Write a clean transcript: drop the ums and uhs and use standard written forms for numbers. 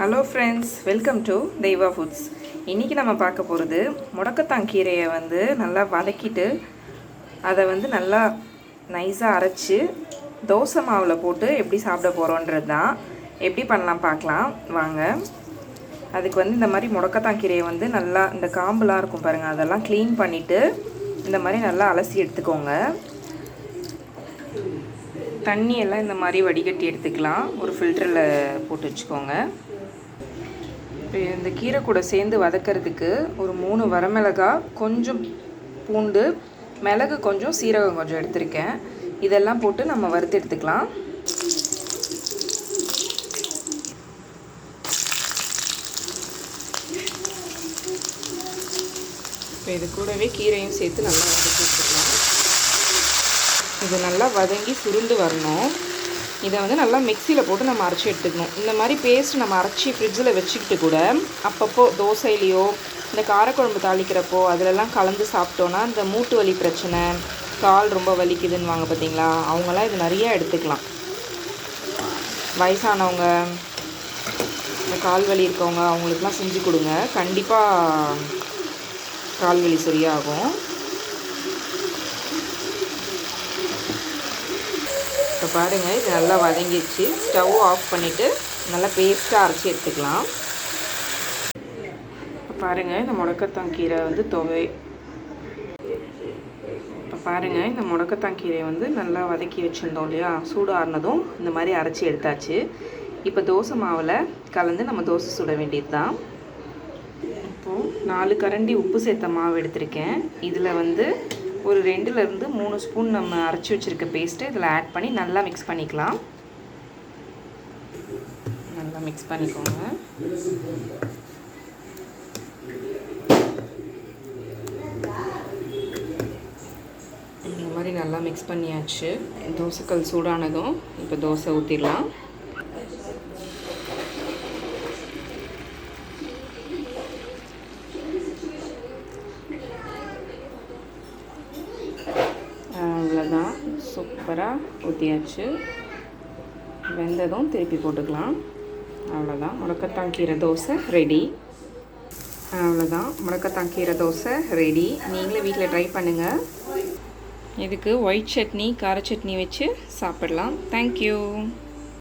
Hello friends, welcome to Deiva foods. இன்றைக்கி நம்ம பார்க்க போகிறது முடக்கத்தான் கீரையை நல்லா வதக்கிட்டு அதை நல்லா நைஸாக அரைச்சி தோசை மாவில் போட்டு எப்படி சாப்பிட போகிறோன்றது தான். எப்படி பண்ணலாம் பார்க்கலாம் வாங்க. அதுக்கு இந்த மாதிரி முடக்கத்தான் கீரையை நல்லா இந்த காம்புலாம் இருக்கும் பாருங்கள், அதெல்லாம் க்ளீன் பண்ணிவிட்டு இந்த மாதிரி நல்லா அலசி எடுத்துக்கோங்க. தண்ணியெல்லாம் இந்த மாதிரி வடிகட்டி எடுத்துக்கலாம். ஒரு ஃபில்டரில் போட்டு வச்சுக்கோங்க. இந்த கீரை கூட சேர்ந்து வதக்கிறதுக்கு ஒரு 3 வரமிளகாய், கொஞ்சம் பூண்டு, மிளகு கொஞ்சம், சீரகம் கொஞ்சம் எடுத்திருக்கேன். இதெல்லாம் போட்டு நம்ம வறுத்து எடுத்துக்கலாம். இப்போ இது கூடவே கீரையும் சேர்த்து நல்லா வதக்கி எடுத்துக்கலாம். இது நல்லா வதங்கி சுருண்டு வரணும். இதை நல்லா மிக்சியில் போட்டு நம்ம அரைச்சி எடுத்துக்கணும். இந்த மாதிரி பேஸ்ட் நம்ம அரைச்சி ஃப்ரிட்ஜில் வச்சுக்கிட்டு கூட அப்பப்போ தோசையிலையோ இந்த காரக்குழம்பு தாளிக்கிறப்போ அதிலெல்லாம் கலந்து சாப்பிட்டோன்னா இந்த மூட்டு வலி பிரச்சனை, கால் ரொம்ப வலிக்குதுன்னு வாங்க பார்த்தீங்களா, அவங்களாம் இது நிறையா எடுத்துக்கலாம். வயசானவங்க, இந்த கால் வலி இருக்கவங்க, அவங்களுக்குலாம் செஞ்சு கொடுங்க. கண்டிப்பாக கால் வலி சரியாகும். இப்போ பாருங்கள், இது நல்லா வதங்கிடுச்சு. ஸ்டவ் ஆஃப் பண்ணிவிட்டு நல்லா பேஸ்ட்டாக அரைச்சி எடுத்துக்கலாம். இப்போ பாருங்கள், இந்த முடக்கத்தான் கீரை இப்போ பாருங்கள், இந்த முடக்கத்தான் கீரையை நல்லா வதக்கி வச்சுருந்தோம் இல்லையா, சூடு ஆறுனதும் இந்த மாதிரி அரைச்சி எடுத்தாச்சு. இப்போ தோசை மாவில் கலந்து நம்ம தோசை சுட வேண்டியது தான். இப்போது 4 கரண்டி உப்பு சேர்த்த மாவு எடுத்திருக்கேன். இதில் ஒரு 2லேருந்து 3 ஸ்பூன் நம்ம அரைச்சி வச்சுருக்க பேஸ்ட்டு இதில் ஆட் பண்ணி நல்லா மிக்ஸ் பண்ணிக்கலாம். நல்லா மிக்ஸ் பண்ணிக்கோங்க. இந்த மாதிரி நல்லா மிக்ஸ் பண்ணியாச்சு. தோசைக்கல் சூடானதும் இப்போ தோசை ஊற்றிடலாம். அவ்வளோதான், சூப்பராக ஊற்றியாச்சு. வெந்ததும் திருப்பி போட்டுக்கலாம். அவ்வளோதான், முடக்கத்தான் கீரை தோசை ரெடி. அவ்வளோதான், முடக்கத்தான் கீரை தோசை ரெடி. நீங்களே வீட்டில் ட்ரை பண்ணுங்கள். இதுக்கு ஒயிட் சட்னி, கார சட்னி வச்சு சாப்பிடலாம். தேங்க்யூ.